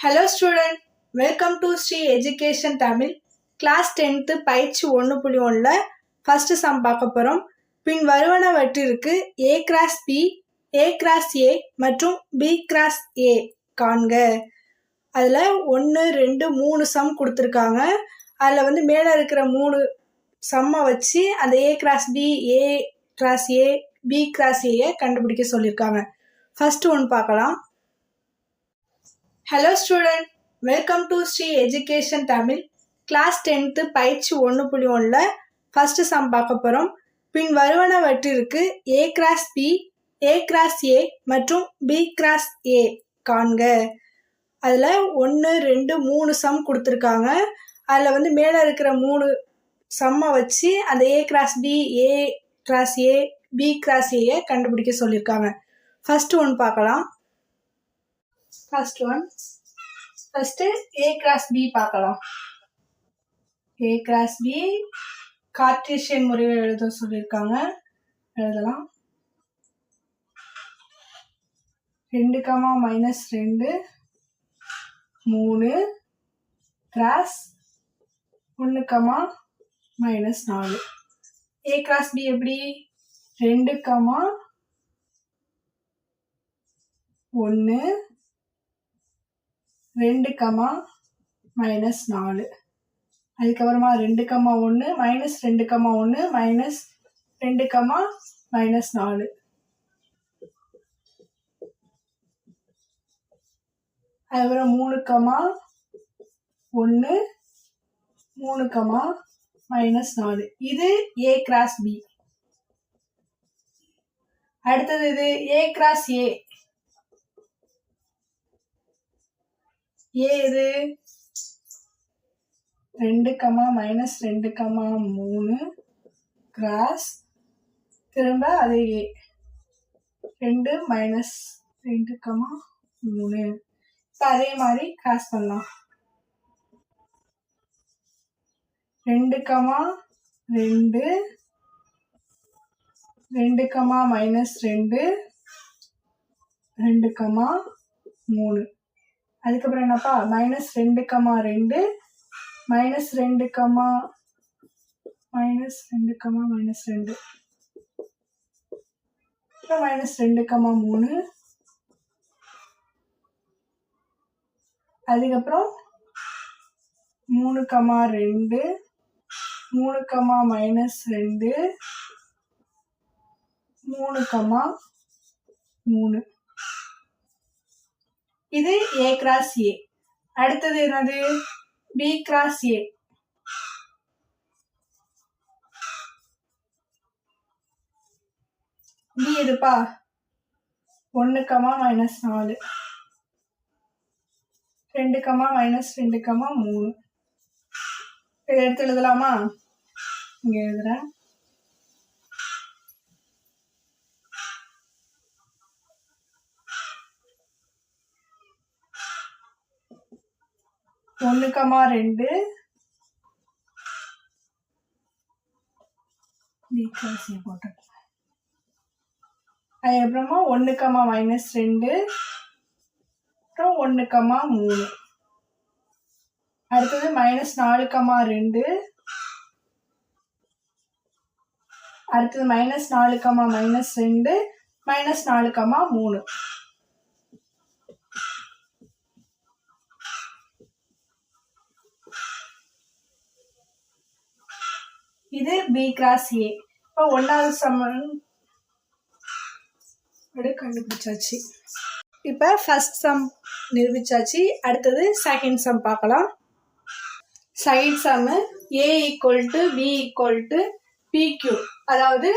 Hello student, welcome to Sri Education Tamil Class 10th பயிற்சி 1.1ல first sum பார்க்க போறோம். பின் வருவனவற்றிற்கு A cross B, A cross A மற்றும் B cross A காண்க. அதுல 1, 2, 3 some கொடுத்திருக்காங்க. அதுல மேல இருக்கிற 3 சம்மை வச்சு அந்த A cross B, A cross A, B cross A கண்டுபிடிக்க சொல்லியிருக்காங்க. ஃபர்ஸ்ட் ஒன் பார்க்கலாம். Hello student, welcome to Sri Education Tamil Class 10th பயிற்சி 1.1ல first sum பார்க்க போறோம். பின் வருவனவற்றிற்கு A cross B, A cross A மற்றும் B cross A காண்க. அதுல 1, 2, 3 some கொடுத்திருக்காங்க. அதுல மேல இருக்கிற 3 சம்மை வச்சு அந்த A cross B, A cross A, B cross A கண்டுபிடிக்க சொல்லியிருக்காங்க. ஃபர்ஸ்ட் ஒன் பார்க்கலாம். ஃபர்ஸ்ட் A cross B பார்க்கலாம். A cross B கார்ட்டீசியன் முறையில் எழுத சொல்லியிருக்காங்க. எழுதலாம். 2, -2 3 கிராஸ் 1, -4. A cross B எப்படி 2, 1 2, -4. அதுக்கப்புறமா 2, 1 -2, 1 -2, -4. அதுக்கப்புறம் 3, 1 3, -4. இது A cross B. அடுத்தது இது A cross A. A இது 2, -2, 3 கிராஸ் திரும்ப அது A 2, -2, 3. இப்போ அதே மாதிரி கிராஸ் பண்ணலாம். 2, 2 2, -2 2, 3. அதுக்கப்புறம் என்னப்பா -2, 2 -2, -2, -2 அப்புறம் -2, 3. அதுக்கப்புறம் 3, 2 3, -2 3, 3. இது A cross A. அடுத்தது என்னது B cross A. B இதுப்பா 1, -4 2, -2, 3. இதை எடுத்து எழுதலாமா? இங்க எழுதுறேன். ஒன்று, 2 போட்டேன். அதுக்கப்புறமா 1, -2 அப்புறம் 1, 3. அடுத்தது -4, 2 அடுத்தது -4, -2 -4, 3. இது B cross A. இப்போ ஒன்றாவது சமன் கண்டுபிடிச்சாச்சு. இப்போ ஃபர்ஸ்ட் சம் நிரூபிச்சாச்சு. அடுத்தது செகண்ட் சம் பார்க்கலாம். Second sum A = B = PQ. அதாவது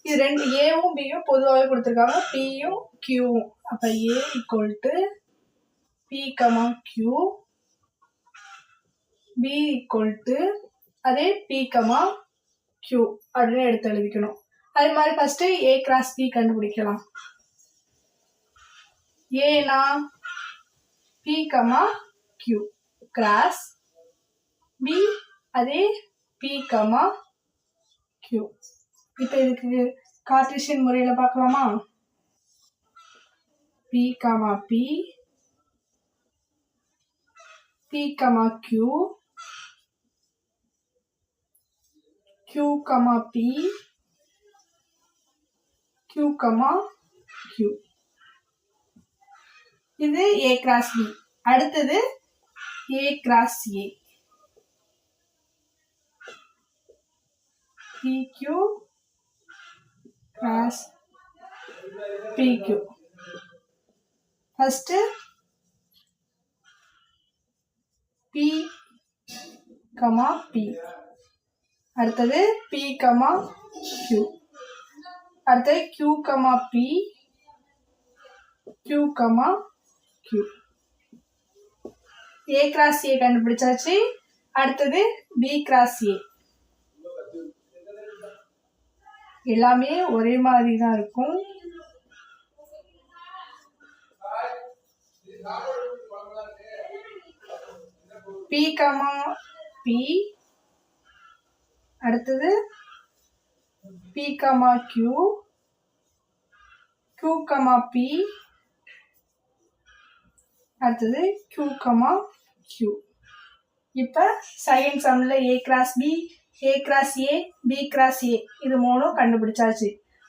இது ரெண்டு ஏவும் பியும் பொதுவாகவே கொடுத்துருக்காங்க, பியும் கியூவும். அப்போ A = P, Q, B = அதே P, Q அப்படின்னு எடுத்து எழுதிக்கணும். அது மாதிரி ஃபர்ஸ்ட் A cross B கண்டுபிடிக்கலாம். ஏனா P, Q கிராஸ் B அதே P, Q. இப்போ இதுக்கு கார்ட்டீசியன் முறையில் பார்க்கலாமா? P, P P, Q, Q, P, Q, Q. இது A cross B. அடுத்தது A cross A. PQ cross PQ. First P, P. அடுத்தது P, Q. அடுத்தது Q, P, Q, Q. A cross A கண்டுபிடிச்சாச்சு. அடுத்தது B cross A. எல்லாமே ஒரே மாதிரி தான் இருக்கும். P, P. அடுத்தது P, Q, Q, P. அடுத்தது Q, Q. இப்போ second சம்ல A cross B, A cross A, B cross A இது மூணும் கண்டுபிடிச்சாச்சு.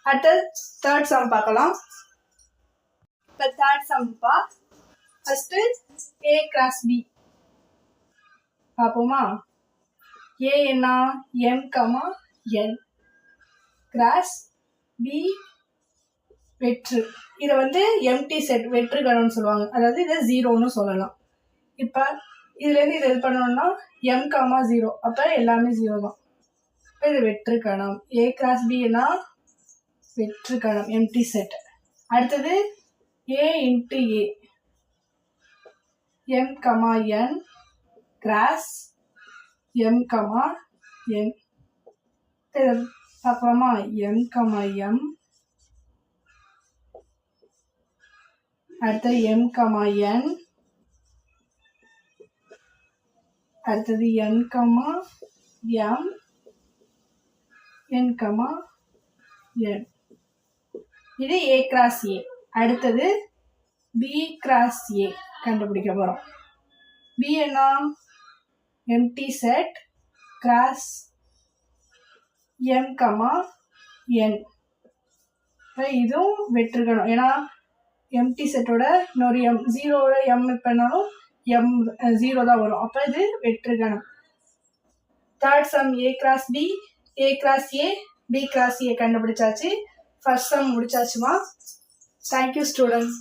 அடுத்து தேர்ட் சம் பார்க்கலாம். இப்போ third sum first A cross B பார்ப்போமா. A என்ன M, N cross B வெற்று. இதை வந்து எம்டி செட் வெற்று கணம்னு சொல்லுவாங்க. அதாவது இதை ஜீரோன்னு சொல்லலாம். இப்போ இதுலேருந்து இதை இது பண்ணணும்னா M, 0 அப்போ எல்லாமே ஜீரோ தான். இப்போ இது வெற்று கணம். A cross B என்ன வெற்று கணம் எம்டி செட். அடுத்தது A into A M, N cross M, N. இதை பார்க்கலாமா. M, M. அடுத்தது M, N. அடுத்தது N, M. N, N. இது A cross A. அடுத்தது B cross A கண்டுபிடிக்க போறோம். B என்ன empty set cross M, N. இதுவும் வெற்றுக்கணும். ஏன்னா எம்டி செட்டோட இன்னொரு M ஜீரோட M பண்ணாலும் M ஜீரோ தான் வரும். அப்போ இது வெற்றுக்கணும். Third sum A cross B, A cross A, B cross A கண்டுபிடிச்சாச்சு. ஃபர்ஸ்ட் சம் முடிச்சாச்சுமா. Thank you students.